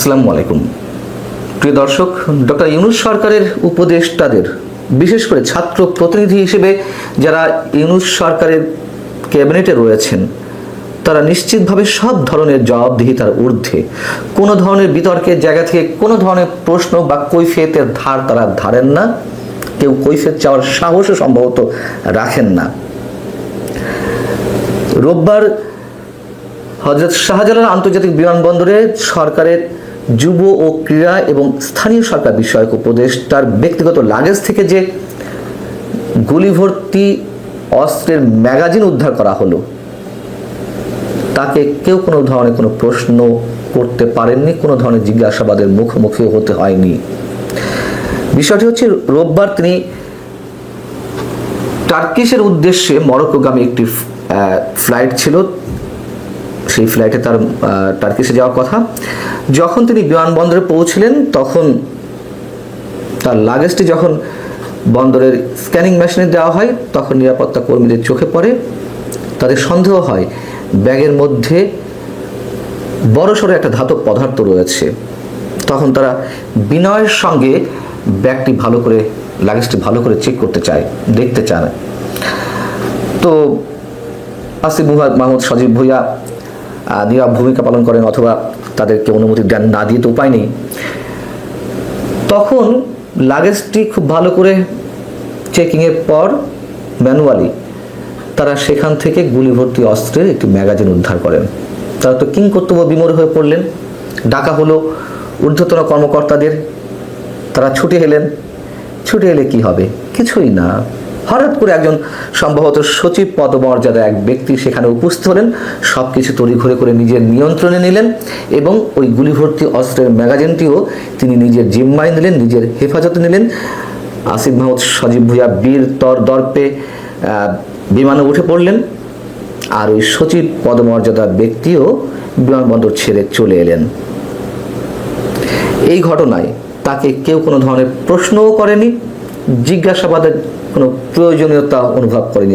আসসালামু আলাইকুম প্রিয় দর্শক, ডক্টর ইউনূস সরকারের উপদেষ্টাদের বিশেষ করে ছাত্র প্রতিনিধি হিসেবে যারা ইউনূস সরকারের ক্যাবিনেটে রয়েছেন তারা নিশ্চিতভাবে সব ধরনের জবাবদিহিতার ঊর্ধ্বে। কোনো ধরনের বিতর্কের জায়গা থেকে কোনো ধরনের প্রশ্ন বা কৈফিয়তের ধার তারা ধারেন না, কেউ কৈফিয়ত চাওয়ার সাহসও সম্ভবত রাখেন না। রোববার হযরত শাহজালাল আন্তর্জাতিক বিমানবন্দরে সরকারের যুব ও ক্রীড়া এবং স্থানীয় সরকার বিষয়ক উপদেষ্টার ব্যক্তিগত লাগেজ থেকে যে গুলিভর্তি অস্ত্রের ম্যাগাজিন উদ্ধার করা হলো, তাকে কেউ কোনো ধরনের কোনো প্রশ্ন করতে পারেননি, কোনো ধরনের জিজ্ঞাসাবাদের মুখোমুখি হতে হয়নি। বিষয়টি হচ্ছে, রোববার তিনি টার্কিশের উদ্দেশ্যে মরক্কোগামী একটি ফ্লাইট ছিল, সেই ফ্লাইটে তার টার্কিশে যাওয়ার কথা। যখন তিনি বিমানবন্দরে পৌঁছলেন তখন তার লাগেজটি যখন বন্দরের স্ক্যানিং মেশিনে দেওয়া হয় তখন নিরাপত্তা কর্মীদের চোখে পড়ে, তাদের সন্দেহ হয় ব্যাগের মধ্যে বড়সড় একটা ধাতব পদার্থ রয়েছে। তখন তারা বিনয়ের সঙ্গে ব্যাগটি ভালো করে, লাগেজটি ভালো করে চেক করতে চায়, দেখতে চায়। তো আসিফ মাহমুদ সজীব ভুঁইয়া নীরব ভূমিকা পালন করেন, অথবা তাদেরকে অনুমতি দেন না দিয়ে তো উপায় নেই। তখন লাগেজটি খুব ভালো করে চেকিংয়ের পর ম্যানুয়ালি তারা সেখান থেকে গুলিভর্তি অস্ত্রের একটি ম্যাগাজিন উদ্ধার করেন। তারা তো কিংকর্তব্য বিমূঢ় হয়ে পড়লেন। ডাকা হলো ঊর্ধ্বতন কর্মকর্তাদের, তারা ছুটে এলেন। ছুটে এলে কি হবে? কিছুই না। হঠাৎ করে একজন সম্ভবত সচিব পদমর্যাদা এক ব্যক্তি সেখানে উপস্থিত হলেন, সব কিছু তড়িঘড়ি করে নিজের নিয়ন্ত্রণে নিলেন এবং ওই গুলিভর্তি অস্ত্রের ম্যাগাজিনটিও তিনি নিজের জিম্মায় নিলেন, নিজের হেফাজতে নিলেন। আসিফ মাহমুদ সজীব ভুঁইয়া বীর তর দর্পে বিমানে উঠে পড়লেন, আর ওই সচিব পদমর্যাদার ব্যক্তিও বিমানবন্দর ছেড়ে চলে এলেন। এই ঘটনায় তাকে কেউ কোনো ধরনের প্রশ্নও করেনি, জিজ্ঞাসাবাদের কোনো প্রয়োজনীয়তা অনুভব করেনি,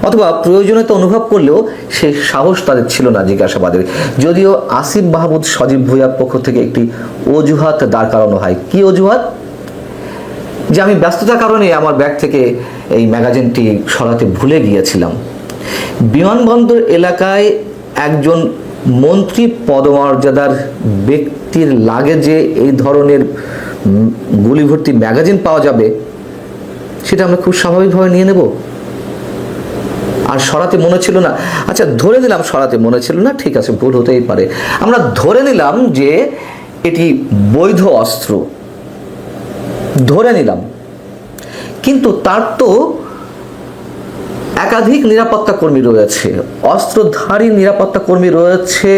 অথবা প্রয়োজনীয়তা অনুভব করলেও সেই সাহস তাদের ছিল না জিজ্ঞাসাবাদের। যদিও আসিফ মাহমুদ সজীব ভুঁইয়ার পক্ষ থেকে একটি অজুহাত দাঁড় করানো হয়। কি অজুহাত? যে আমি ব্যস্ততার কারণে আমার ব্যাগ থেকে এই ম্যাগাজিনটি সরাতে ভুলে গিয়েছিলাম। বিমানবন্দর এলাকায় একজন মন্ত্রী পদমর্যাদার ব্যক্তির লাগেজে এই ধরনের গুলিভর্তি ম্যাগাজিন পাওয়া যাবে, সেটা আমরা খুব স্বাভাবিকভাবে নিয়ে নেব। আর সরাতে মনে ছিল না, আচ্ছা ধরে নিলাম সরাতে মনে ছিল না, ঠিক আছে, ভুল হতেই পারে। আমরা ধরে নিলাম যে এটি বৈধ অস্ত্র, ধরে নিলাম, কিন্তু তার তো একাধিক নিরাপত্তা কর্মী রয়েছে, অস্ত্রধারী নিরাপত্তা কর্মী রয়েছে,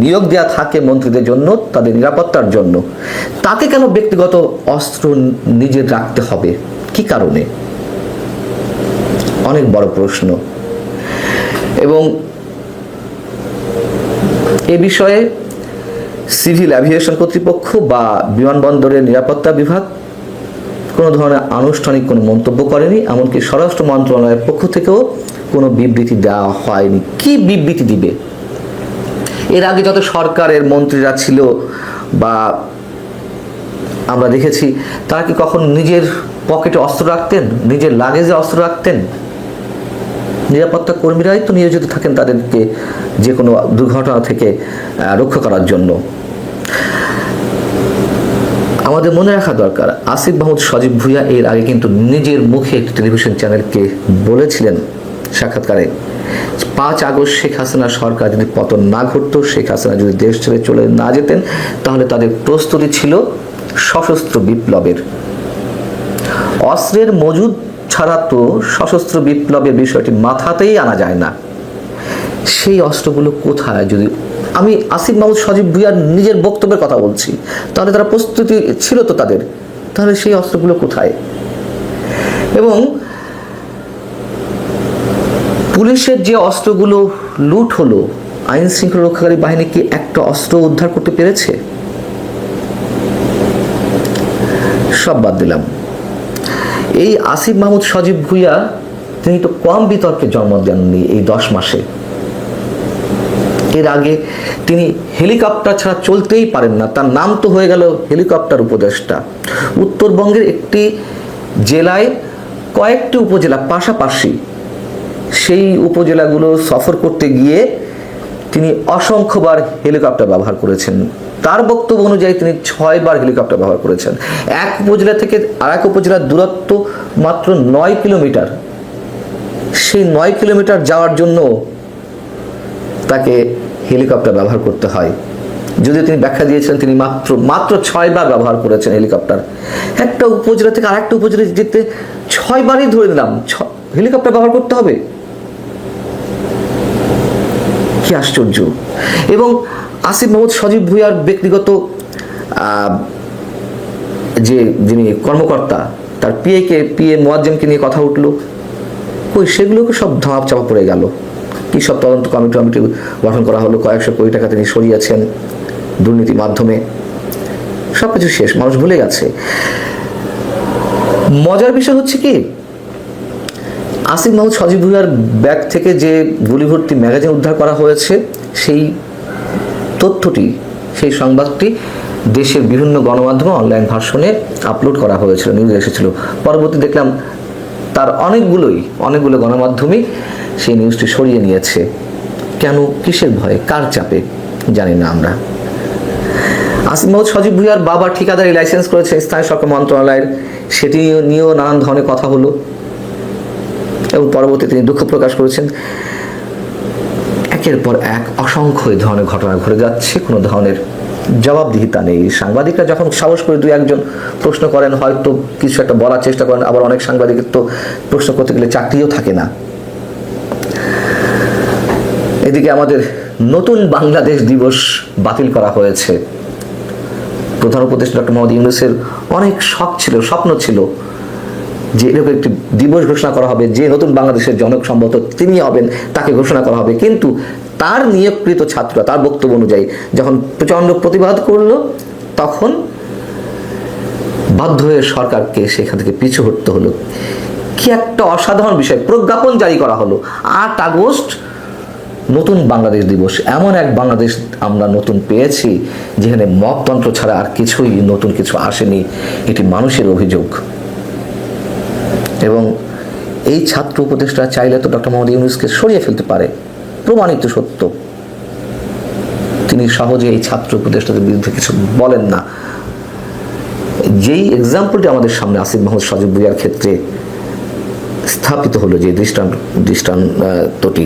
নিয়োগ দেওয়া থাকে মন্ত্রীদের জন্য, তাদের নিরাপত্তার জন্য। তাকে কেন ব্যক্তিগত অস্ত্র নিজের রাখতে হবে? কি কারণে? অনেক বড় প্রশ্ন। এবং এ বিষয়ে সিভিল অ্যাভিয়েশন কর্তৃপক্ষ বা বিমানবন্দরের নিরাপত্তা বিভাগ কোনো ধরনের আনুষ্ঠানিক কোনো মন্তব্য করেনি, এমনকি স্বরাষ্ট্র মন্ত্রণালয়ের পক্ষ থেকেও কোনো বিবৃতি দেওয়া হয়নি। কি বিবৃতি দিবে? এর আগে যত সরকারের মন্ত্রীরা ছিল বা আমরা দেখেছি, তারা কি কখন নিজের পকেটে অস্ত্র রাখতেন, নিজের লাগেজে অস্ত্র রাখতেন? নিরাপত্তা কর্মীরাই তো নিয়োজিত থাকেন তাদেরকে যে কোনো দুর্ঘটনা থেকে রক্ষা করার জন্য। আমাদের মনে রাখা দরকার, আসিফ মাহমুদ সজীব ভুঁইয়া এর আগে কিন্তু নিজের মুখে একটি টেলিভিশন চ্যানেলকে বলেছিলেন সাক্ষাৎকারে, 5 আগস্ট শেখ হাসিনা সরকার যদি পতন না ঘটতো, শেখ হাসিনা যদি দেশ ছেড়ে চলে না যেতেন, তাহলে তাদের প্রস্তুতি ছিল সশস্ত্র বিপ্লবের। অস্ত্রের মজুদ ছাড়া তো সশস্ত্র বিপ্লবের বিষয়টি মাথাতেই আনা যায় না। সেই অস্ত্রগুলো কোথায়? যদি আমি আসিফ মাহমুদ সজীব ভুঁইয়ার নিজের বক্তব্যের কথা বলছি, তাহলে তারা প্রস্তুতি ছিল তো তাদের, তাহলে সেই অস্ত্রগুলো কোথায়? এবং পুলিশের যে অস্ত্রগুলো লুট হলো, আইন শৃঙ্খলা রক্ষাকারী বাহিনী কি একটা অস্ত্র উদ্ধার করতে পেরেছে? সব বাদ দিলাম। এই আসিফ মাহমুদ সজীব ভুঁইয়া তিনি তো কম বিতর্কে জন্ম দেননি এই 10 মাসে। এর আগে তিনি হেলিকপ্টার ছাড়া চলতেই পারেন না, তার নাম তো হয়ে গেল হেলিকপ্টার উপদেষ্টা। উত্তরবঙ্গের একটি জেলায় কয়েকটি উপজেলা পাশাপাশি, সেই উপজেলাগুলো সফর করতে গিয়ে তিনি অসংখ্যবার হেলিকপ্টার ব্যবহার করেছেন। তার বক্তব্য অনুযায়ী তিনি 6 বার হেলিকপ্টার ব্যবহার করেছেন। এক উপজেলা থেকে আর এক উপজেলার দূরত্ব মাত্র 9 কিলোমিটার। সেই 9 কিলোমিটার যাওয়ার জন্য তাকে হেলিকপ্টার ব্যবহার করতে হয়। যদিও তিনি ব্যাখ্যা দিয়েছেন তিনি মাত্র 6 বার ব্যবহার করেছেন হেলিকপ্টার। একটা উপজেলা থেকে আরেকটা উপজেলা যেতে 6 বারই ধরে নিলাম হেলিকপ্টার ব্যবহার করতে হবে। কি আশ্চর্য! এবং আসিফ মাহমুদ সজীব ভুঁইয়ার ব্যক্তিগত যিনি কর্মকর্তা, তার পিএ মোয়াজ্জেমকে নিয়ে কথা উঠলো, কই সেগুলোকে সব ধাপ চাপা পড়ে গেল। কি সব তদন্ত কমিটি গঠন করা হলো, কয়েকশো কোটি টাকা তিনি সরিয়েছেন দুর্নীতির মাধ্যমে, সবকিছু শেষ, মানুষ ভুলে গেছে। মজার বিষয় হচ্ছে কি, আসিফ মাহমুদ সজীব ভুঁইয়ার ব্যাগ থেকে যে গুলিভর্তি ম্যাগাজিন উদ্ধার করা হয়েছে, সেই তথ্যটি, সেই সংবাদটি দেশের বিভিন্ন গণমাধ্যমে অনলাইন ভার্সনে আপলোড করা হয়েছিল, নিউজ এসেছিল। পরবর্তী দেখলাম তার অনেকগুলো গণমাধ্যমই সেই নিউজটি সরিয়ে নিয়েছে। কেন? কিসের ভয়ে? কার চাপে? জানি না আমরা। আসিফ মাহমুদ সজীব ভুঁইয়ার বাবা ঠিকাদারি লাইসেন্স করেছে স্থানীয় সরকার মন্ত্রণালয়ের, সেটি নিয়েও নানান ধরনের কথা হলো এবং পরবর্তী তিনি দুঃখ প্রকাশ করেছেন। একের পর এক অসংখ্য এই ধরনের ঘটনা ঘটে যাচ্ছে, কোনো ধরনের জবাবদিহিতা নেই। সাংবাদিকরা যখন সাহস করে 2-1 জন প্রশ্ন করেন, হয়তো কিছু একটা বলার চেষ্টা করেন, আবার অনেক সাংবাদিকের তো প্রশ্ন করতে গেলে চাকরিও থাকে না। এদিকে আমাদের নতুন বাংলাদেশ দিবস বাতিল করা হয়েছে। প্রধান উপদেষ্টা ডক্টর মোহাম্মদ ইউনূসের অনেক স্বপ্ন ছিল যে এরকম একটি দিবস ঘোষণা করা হবে, যে নতুন বাংলাদেশের জনক সম্ভবত তিনি হবেন, তাকে ঘোষণা করা হবে। কিন্তু তার নিয়োগকৃত ছাত্ররা তার বক্তব্য অনুযায়ী যখন প্রচণ্ড প্রতিবাদ করলো, তখন বাধ্য হয়ে সরকারকে সেখান থেকে পিছু হটতে হলো। কি একটা অসাধারণ বিষয়! প্রজ্ঞাপন জারি করা হলো 8 আগস্ট নতুন বাংলাদেশ দিবস। এমন এক বাংলাদেশ আমরা নতুন পেয়েছি যেখানে মততন্ত্র ছাড়া আর কিছুই নতুন কিছু আসেনি, এটি মানুষের অভিযোগ। এবং এই ছাত্র উপদেষ্টা চাইলে তো ডক্টর মোহাম্মদ ইউনূসকে সরিয়ে ফেলতে পারে, প্রমাণিত সত্য। তিনি সহজে এই ছাত্র উপদেষ্টাদের বিরুদ্ধে কিছু বলেন না। যেই এক্সাম্পলটি আমাদের সামনে আসিফ মাহমুদ সজীব ভুঁইয়ার ক্ষেত্রে স্থাপিত হলো, যে দৃষ্টান্তটি,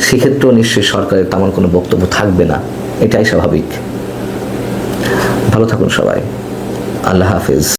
সেক্ষেত্রেও নিশ্চয়ই সরকারের তেমন কোনো বক্তব্য থাকবে না, এটাই স্বাভাবিক। ভালো থাকুন সবাই, আল্লাহ হাফেজ।